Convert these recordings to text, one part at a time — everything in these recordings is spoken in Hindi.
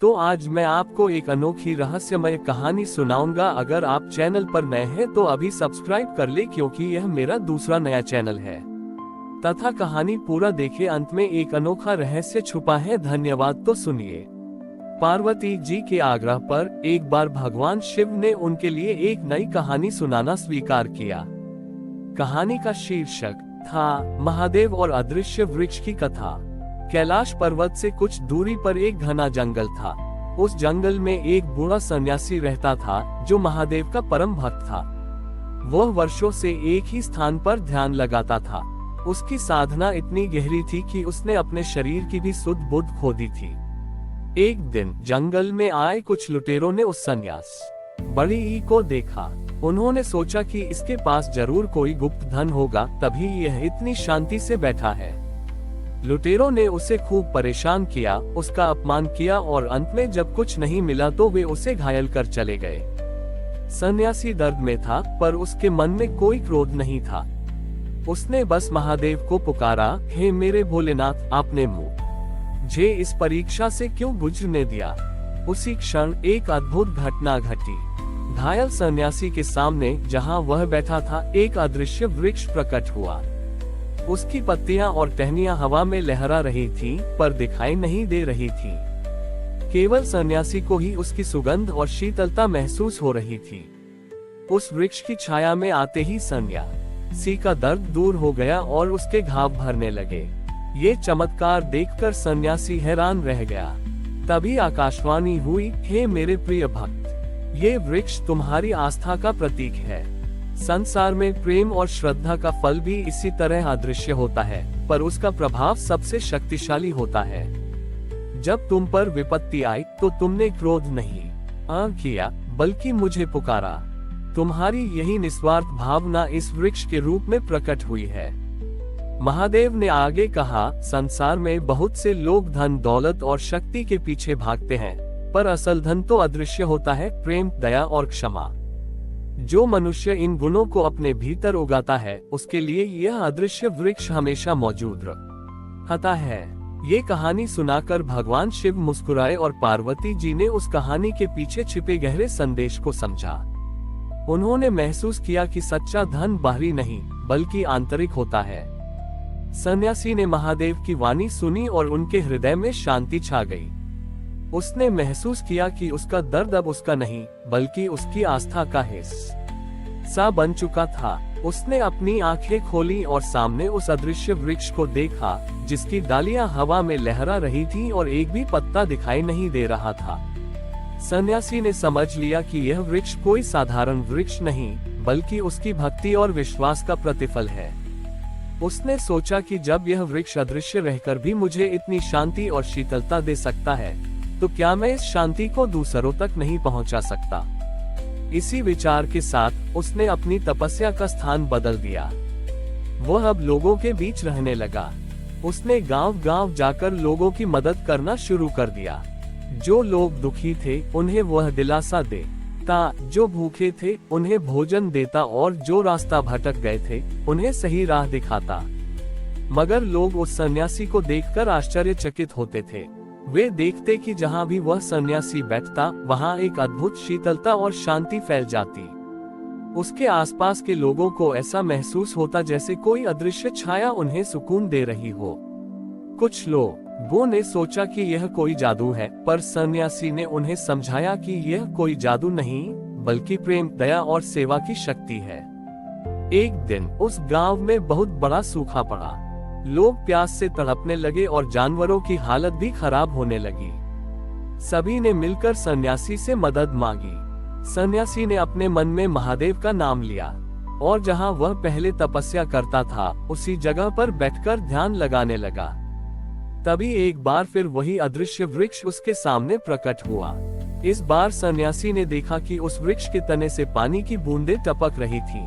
तो आज मैं आपको एक अनोखी रहस्यमय कहानी सुनाऊंगा। अगर आप चैनल पर नए हैं तो अभी सब्सक्राइब कर ले, क्योंकि यह मेरा दूसरा नया चैनल है। तथा कहानी पूरा देखे, अंत में एक अनोखा रहस्य छुपा है। धन्यवाद। तो सुनिए। पार्वती जी के आग्रह पर एक बार भगवान शिव ने उनके लिए एक नई कहानी सुनाना स्वीकार किया। कहानी का शीर्षक था महादेव और अदृश्य वृक्ष की कथा। कैलाश पर्वत से कुछ दूरी पर एक घना जंगल था। उस जंगल में एक बूढ़ा सन्यासी रहता था जो महादेव का परम भक्त था। वह वर्षों से एक ही स्थान पर ध्यान लगाता था। उसकी साधना इतनी गहरी थी कि उसने अपने शरीर की भी सुध बुध खो दी थी। एक दिन जंगल में आए कुछ लुटेरों ने उस सन्यास बड़ी को देखा। उन्होंने सोचा कि इसके पास जरूर कोई गुप्त धन होगा, तभी यह इतनी शांति से बैठा है। लुटेरों ने उसे खूब परेशान किया, उसका अपमान किया और अंत में जब कुछ नहीं मिला तो वे उसे घायल कर चले गए। सन्यासी दर्द में था, पर उसके मन में कोई क्रोध नहीं था। उसने बस महादेव को पुकारा, हे मेरे भोलेनाथ, आपने मुझे इस परीक्षा से क्यों गुजरने दिया। उसी क्षण एक अद्भुत घटना घटी। घायल सन्यासी के सामने जहां वह बैठा था, एक अदृश्य वृक्ष प्रकट हुआ। उसकी पत्तियां और टहनियां हवा में लहरा रही थीं, पर दिखाई नहीं दे रही थी। केवल सन्यासी को ही उसकी सुगंध और शीतलता महसूस हो रही थी। उस वृक्ष की छाया में आते ही सन्यासी का दर्द दूर हो गया और उसके घाव भरने लगे। ये चमत्कार देखकर सन्यासी हैरान रह गया। तभी आकाशवाणी हुई, हे मेरे प्रिय भक्त, ये वृक्ष तुम्हारी आस्था का प्रतीक है। संसार में प्रेम और श्रद्धा का फल भी इसी तरह अदृश्य होता है, पर उसका प्रभाव सबसे शक्तिशाली होता है। जब तुम पर विपत्ति आई तो तुमने क्रोध नहीं किया, बल्कि मुझे पुकारा। तुम्हारी यही निस्वार्थ भावना इस वृक्ष के रूप में प्रकट हुई है। महादेव ने आगे कहा, संसार में बहुत से लोग धन, दौलत और शक्ति के पीछे भागते हैं, पर असल धन तो अदृश्य होता है, प्रेम, दया और क्षमा। जो मनुष्य इन गुणों को अपने भीतर उगाता है, उसके लिए यह अदृश्य वृक्ष हमेशा मौजूद रहता है। ये कहानी सुनाकर भगवान शिव मुस्कुराए और पार्वती जी ने उस कहानी के पीछे छिपे गहरे संदेश को समझा। उन्होंने महसूस किया कि सच्चा धन बाहरी नहीं, बल्कि आंतरिक होता है। सन्यासी ने महादेव की वाणी सुनी और उनके हृदय में शांति छा गई। उसने महसूस किया कि उसका दर्द अब उसका नहीं, बल्कि उसकी आस्था का हिस्सा बन चुका था। उसने अपनी आंखें खोली और सामने उस अदृश्य वृक्ष को देखा, जिसकी डालियां हवा में लहरा रही थीं और एक भी पत्ता दिखाई नहीं दे रहा था। सन्यासी ने समझ लिया कि यह वृक्ष कोई साधारण वृक्ष नहीं, बल्कि उसकी भक्ति और विश्वास का प्रतिफल है। उसने सोचा कि जब यह वृक्ष अदृश्य रहकर भी मुझे इतनी शांति और शीतलता दे सकता है, तो क्या मैं इस शांति को दूसरों तक नहीं पहुंचा सकता। इसी विचार के साथ उसने अपनी तपस्या का स्थान बदल दिया। वह अब लोगों के बीच रहने लगा। उसने गांव-गांव जाकर लोगों की मदद करना शुरू कर दिया। जो लोग दुखी थे, उन्हें वह दिलासा देता, जो भूखे थे, उन्हें भोजन देता और जो रास्ता भटक गए थे, उन्हें सही राह दिखाता। मगर लोग उस सन्यासी को देखकर आश्चर्यचकित होते थे। वे देखते कि जहां भी वह सन्यासी बैठता, वहां एक अद्भुत शीतलता और शांति फैल जाती। उसके आसपास के लोगों को ऐसा महसूस होता जैसे कोई अदृश्य छाया उन्हें सुकून दे रही हो। कुछ लोगों ने सोचा कि यह कोई जादू है, पर सन्यासी ने उन्हें समझाया कि यह कोई जादू नहीं, बल्कि प्रेम, दया और सेवा की शक्ति है। एक दिन उस गांव में बहुत बड़ा सूखा पड़ा। लोग प्यास से तड़पने लगे और जानवरों की हालत भी खराब होने लगी। सभी ने मिलकर सन्यासी से मदद मांगी। सन्यासी ने अपने मन में महादेव का नाम लिया और जहां वह पहले तपस्या करता था, उसी जगह पर बैठकर ध्यान लगाने लगा। तभी एक बार फिर वही अदृश्य वृक्ष उसके सामने प्रकट हुआ। इस बार सन्यासी ने देखा कि उस वृक्ष के तने से पानी की बूंदें टपक रही थीं।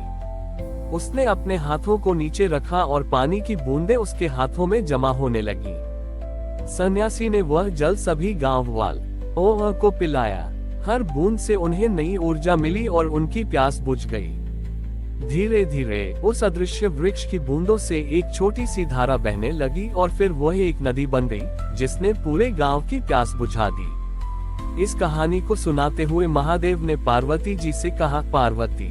उसने अपने हाथों को नीचे रखा और पानी की बूंदें उसके हाथों में जमा होने लगी। सन्यासी ने वह जल सभी गांव वालों को पिलाया। हर बूंद से उन्हें नई ऊर्जा मिली और उनकी प्यास बुझ गई। धीरे धीरे उस अदृश्य वृक्ष की बूंदों से एक छोटी सी धारा बहने लगी और फिर वह एक नदी बन गई, जिसने पूरे गांव की प्यास बुझा दी। इस कहानी को सुनाते हुए महादेव ने पार्वती जी से कहा, पार्वती,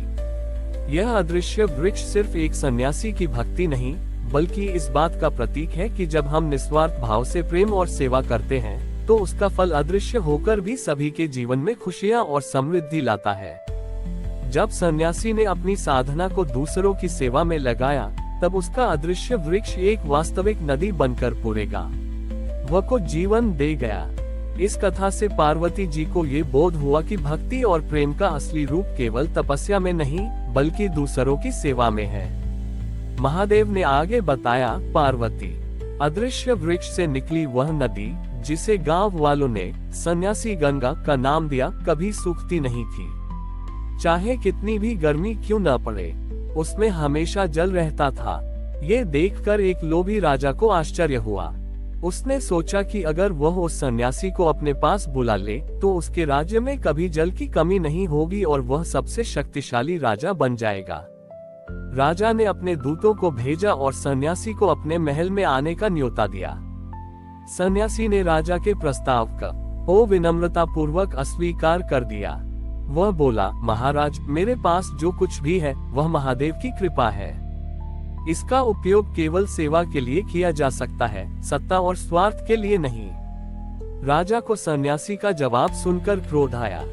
यह अदृश्य वृक्ष सिर्फ एक सन्यासी की भक्ति नहीं, बल्कि इस बात का प्रतीक है कि जब हम निस्वार्थ भाव से प्रेम और सेवा करते हैं, तो उसका फल अदृश्य होकर भी सभी के जीवन में खुशियां और समृद्धि लाता है। जब सन्यासी ने अपनी साधना को दूसरों की सेवा में लगाया, तब उसका अदृश्य वृक्ष एक वास्तविक नदी बनकर पूरेगा, वह को जीवन दे गया। इस कथा से पार्वती जी को ये बोध हुआ कि भक्ति और प्रेम का असली रूप केवल तपस्या में नहीं, बल्कि दूसरों की सेवा में है। महादेव ने आगे बताया, पार्वती, अदृश्य वृक्ष से निकली वह नदी, जिसे गांव वालों ने सन्यासी गंगा का नाम दिया, कभी सूखती नहीं थी। चाहे कितनी भी गर्मी क्यों न पड़े, उसमें हमेशा जल रहता था। ये देखकर एक लोभी राजा को आश्चर्य हुआ। उसने सोचा कि अगर वह उस सन्यासी को अपने पास बुला ले, तो उसके राज्य में कभी जल की कमी नहीं होगी और वह सबसे शक्तिशाली राजा बन जाएगा। राजा ने अपने दूतों को भेजा और सन्यासी को अपने महल में आने का न्योता दिया। सन्यासी ने राजा के प्रस्ताव को विनम्रता पूर्वक अस्वीकार कर दिया। वह बोला, महाराज, मेरे पास जो कुछ भी है वह महादेव की कृपा है। इसका उपयोग केवल सेवा के लिए किया जा सकता है, सत्ता और स्वार्थ के लिए नहीं। राजा को सन्यासी का जवाब सुनकर क्रोध आया।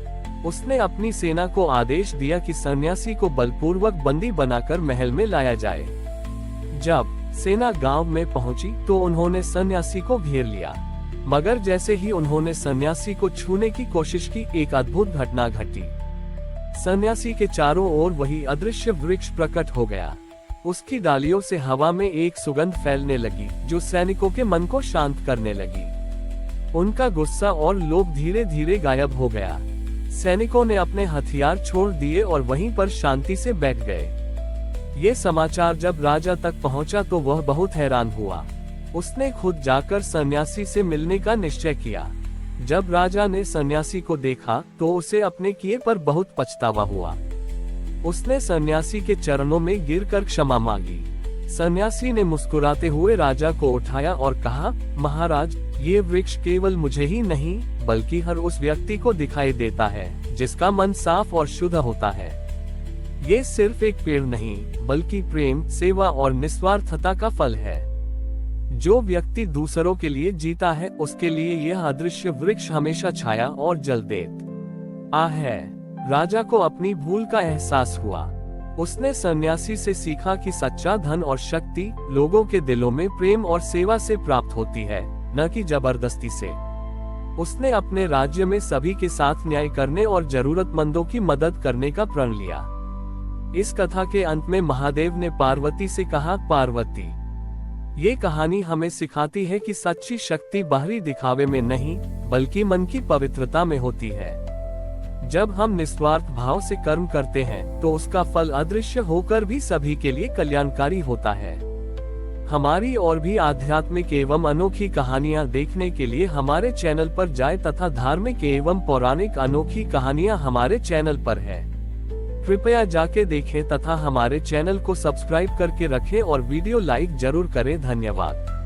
उसने अपनी सेना को आदेश दिया कि सन्यासी को बलपूर्वक बंदी बनाकर महल में लाया जाए। जब सेना गांव में पहुंची तो उन्होंने सन्यासी को घेर लिया, मगर जैसे ही उन्होंने सन्यासी को छूने की कोशिश की, एक अद्भुत घटना घटी। सन्यासी के चारों ओर वही अदृश्य वृक्ष प्रकट हो गया। उसकी डालियों से हवा में एक सुगंध फैलने लगी, जो सैनिकों के मन को शांत करने लगी। उनका गुस्सा और लोभ धीरे धीरे गायब हो गया। सैनिकों ने अपने हथियार छोड़ दिए और वहीं पर शांति से बैठ गए। ये समाचार जब राजा तक पहुंचा तो वह बहुत हैरान हुआ। उसने खुद जाकर सन्यासी से मिलने का निश्चय किया। जब राजा ने सन्यासी को देखा तो उसे अपने किए पर बहुत पछतावा हुआ। उसने सन्यासी के चरणों में गिरकर क्षमा मांगी। सन्यासी ने मुस्कुराते हुए राजा को उठाया और कहा, महाराज, ये वृक्ष केवल मुझे ही नहीं, बल्कि हर उस व्यक्ति को दिखाई देता है जिसका मन साफ और शुद्ध होता है। ये सिर्फ एक पेड़ नहीं, बल्कि प्रेम, सेवा और निस्वार्थता का फल है। जो व्यक्ति दूसरों के लिए जीता है, उसके लिए यह अदृश्य वृक्ष हमेशा छाया और जल देता है। राजा को अपनी भूल का एहसास हुआ। उसने सन्यासी से सीखा कि सच्चा धन और शक्ति लोगों के दिलों में प्रेम और सेवा से प्राप्त होती है, न कि जबरदस्ती से। उसने अपने राज्य में सभी के साथ न्याय करने और जरूरतमंदों की मदद करने का प्रण लिया। इस कथा के अंत में महादेव ने पार्वती से कहा, पार्वती, ये कहानी हमें सिखाती है कि सच्ची शक्ति बाहरी दिखावे में नहीं, बल्कि मन की पवित्रता में होती है। जब हम निस्वार्थ भाव से कर्म करते हैं, तो उसका फल अदृश्य होकर भी सभी के लिए कल्याणकारी होता है। हमारी और भी आध्यात्मिक एवं अनोखी कहानियां देखने के लिए हमारे चैनल पर जाएं तथा धार्मिक एवं पौराणिक अनोखी कहानियां हमारे चैनल पर है। कृपया जाके देखें तथा हमारे चैनल को सब्सक्राइब करके रखें और वीडियो लाइक जरूर करें। धन्यवाद।